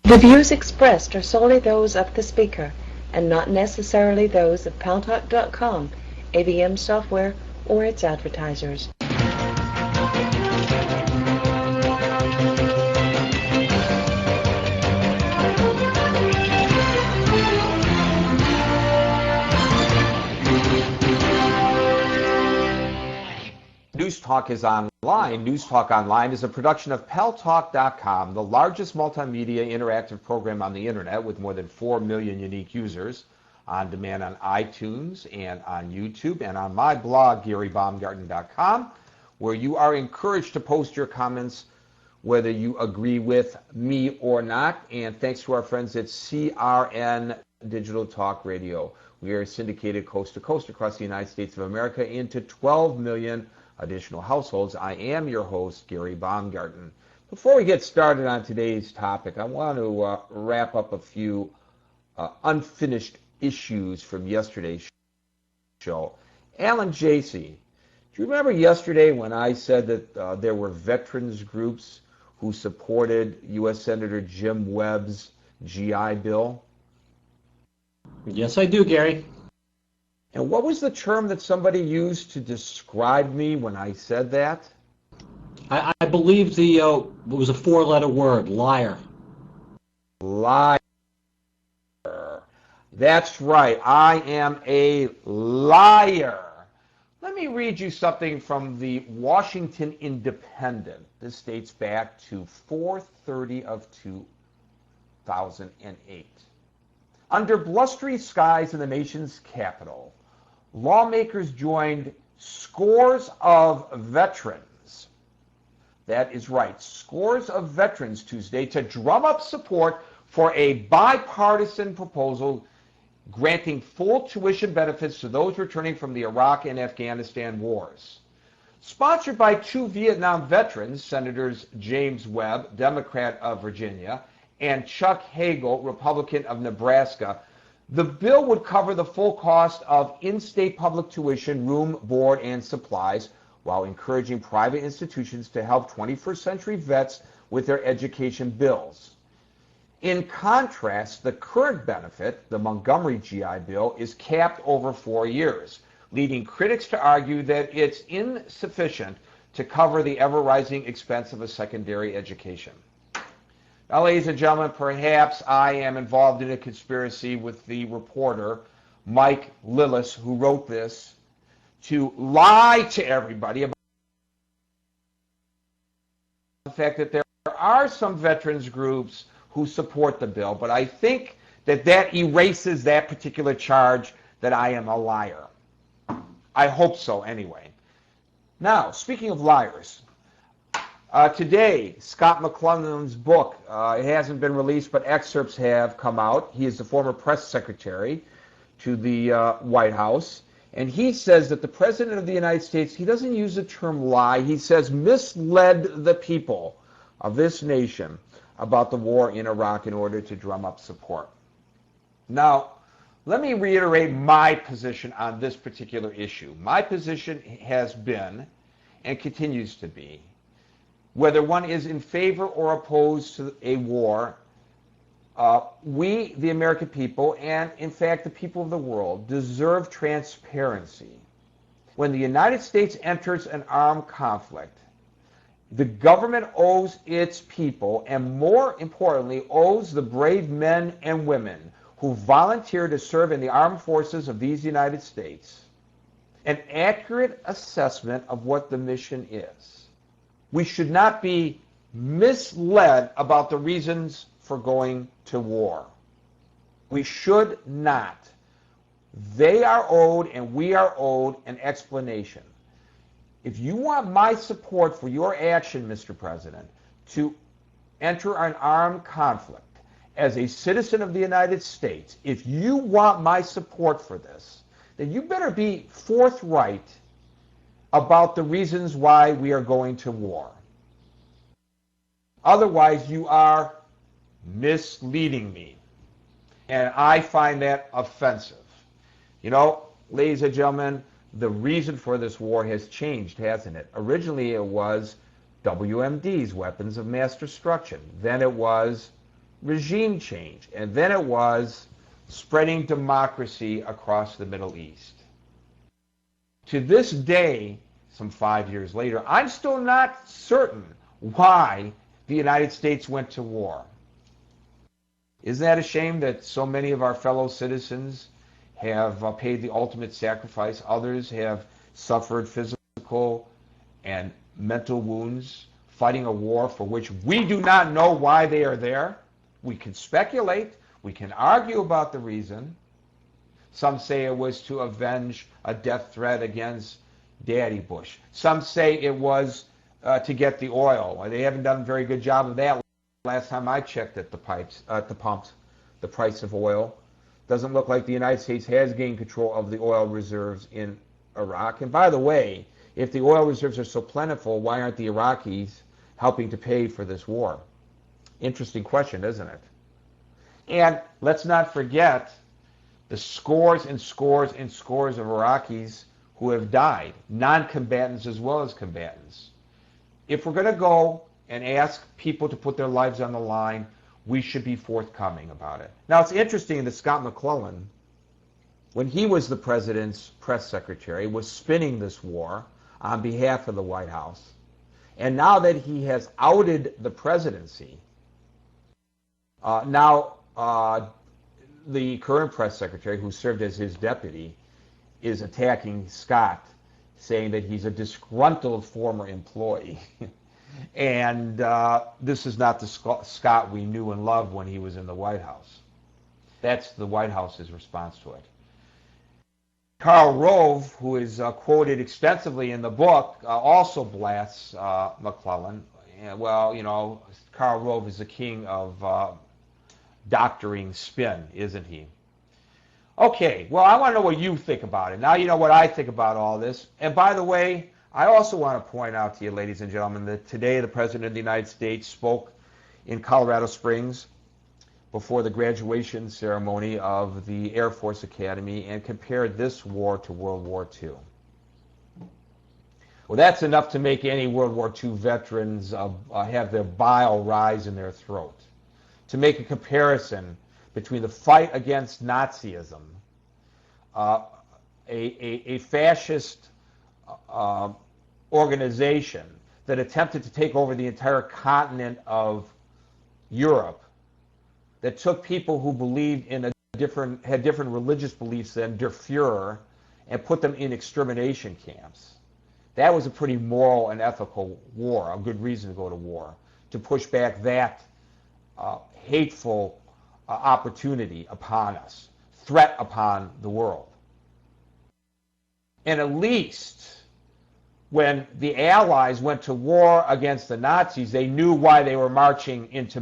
The views expressed are solely those of the speaker and not necessarily those of Paltalk.com, AVM software, or its advertisers. News Talk is online. News Talk Online is a production of Paltalk.com, the largest multimedia interactive program on the internet with more than 4 million unique users, on demand on iTunes and on YouTube and on my blog, GaryBaumgarten.com, where you are encouraged to post your comments whether you agree with me or not. And thanks to our friends at CRN Digital Talk Radio. We are syndicated coast to coast across the United States of America into 12 million additional households. I am your host, Gary Baumgarten. Before we get started on today's topic, I want to wrap up a few unfinished issues from yesterday's show. Alan Jacey, do you remember yesterday when I said that there were veterans groups who supported U.S. Senator Jim Webb's GI Bill? Yes, I do, Gary. And what was the term that somebody used to describe me when I said that? I believe it was a four-letter word, liar. Liar. That's right. I am a liar. Let me read you something from the Washington Independent. This dates back to 4/30 of 2008. Under blustery skies in the nation's capital, lawmakers joined scores of veterans. That is right, scores of veterans Tuesday to drum up support for a bipartisan proposal granting full tuition benefits to those returning from the Iraq and Afghanistan wars. Sponsored by two Vietnam veterans, Senators James Webb, Democrat of Virginia, and Chuck Hagel, Republican of Nebraska, the bill would cover the full cost of in-state public tuition, room, board, and supplies, while encouraging private institutions to help 21st century vets with their education bills. In contrast, the current benefit, the Montgomery GI Bill, is capped over 4 years, leading critics to argue that it's insufficient to cover the ever-rising expense of a secondary education. Now, ladies and gentlemen, perhaps I am involved in a conspiracy with the reporter, Mike Lillis, who wrote this, to lie to everybody about the fact that there are some veterans groups who support the bill, but I think that erases that particular charge that I am a liar. I hope so, anyway. Now, speaking of liars, today, Scott McClellan's book, it hasn't been released, but excerpts have come out. He is the former press secretary to the White House, and he says that the President of the United States, he doesn't use the term lie, he says misled the people of this nation about the war in Iraq in order to drum up support. Now, let me reiterate my position on this particular issue. My position has been, and continues to be, whether one is in favor or opposed to a war, we, the American people, and in fact the people of the world, deserve transparency. When the United States enters an armed conflict, the government owes its people, and more importantly, owes the brave men and women who volunteer to serve in the armed forces of these United States, an accurate assessment of what the mission is. We should not be misled about the reasons for going to war. We should not. They are owed, and we are owed, an explanation. If you want my support for your action, Mr. President, to enter an armed conflict as a citizen of the United States, if you want my support for this, then you better be forthright about the reasons why we are going to war. Otherwise, you are misleading me. And I find that offensive. You know, ladies and gentlemen, the reason for this war has changed, hasn't it? Originally, it was WMDs, weapons of mass destruction. Then it was regime change, and then it was spreading democracy across the Middle East. To this day, some 5 years later, I'm still not certain why the United States went to war. Isn't that a shame that so many of our fellow citizens have paid the ultimate sacrifice? Others have suffered physical and mental wounds fighting a war for which we do not know why they are there. We can speculate. We can argue about the reason. Some say it was to avenge a death threat against Daddy Bush. Some say it was to get the oil. They haven't done a very good job of that. Last time I checked at the pumps, the price of oil doesn't look like the United States has gained control of the oil reserves in Iraq. And by the way, if the oil reserves are so plentiful, why aren't the Iraqis helping to pay for this war? Interesting question, isn't it? And let's not forget the scores and scores and scores of Iraqis who have died, non-combatants as well as combatants. If we're going to go and ask people to put their lives on the line, we should be forthcoming about it. Now, it's interesting that Scott McClellan, when he was the president's press secretary, was spinning this war on behalf of the White House. And now that he has outed the presidency, the current press secretary, who served as his deputy, is attacking Scott, saying that he's a disgruntled former employee. And this is not the Scott we knew and loved when he was in the White House. That's the White House's response to it. Karl Rove, who is quoted extensively in the book, also blasts McClellan. Well, you know, Karl Rove is the king of doctoring spin, isn't he? Okay, well, I want to know what you think about it. Now you know what I think about all this. And by the way, I also want to point out to you, ladies and gentlemen, that today the President of the United States spoke in Colorado Springs before the graduation ceremony of the Air Force Academy and compared this war to World War II. Well, that's enough to make any World War II veterans have their bile rise in their throat. To make a comparison between the fight against Nazism, a fascist organization that attempted to take over the entire continent of Europe, that took people who believed in had different religious beliefs than Der Fuhrer and put them in extermination camps. That was a pretty moral and ethical war, a good reason to go to war, to push back that hateful opportunity upon us, threat upon the world. And at least when the Allies went to war against the Nazis, they knew why they were marching into